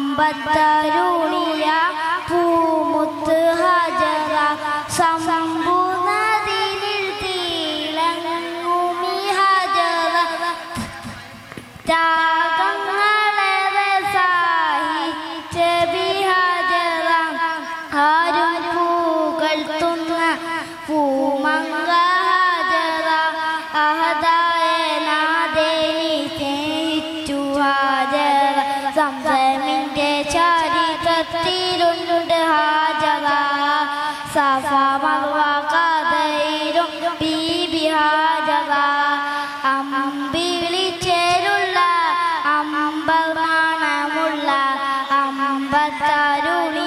അമ്പത്തരുണിയ പൂമുത്ത് ഹജറ സമ്പൂർണ്ണതിനിൽ തിളങ്ങുമി ഹജറ ത്യാഗങ്ങളേറെ സഹിച്ച ബിഹജറ ആരും പുകഴ്ത്തുന്ന പൂമംഗ ഹജറ അഹദായ നാദേനി സ്നേഹിച്ചു ഹജറ സംസമിന്റെ ചരിത്രത്തിലുണ്ട് ഹാജറ സഫ മർവ കഥയിലും ബീബി ഹാജറ അമ്പിളിച്ചേരുള്ള അമ്പർ മണമുള്ള അമ്പത്തരുളി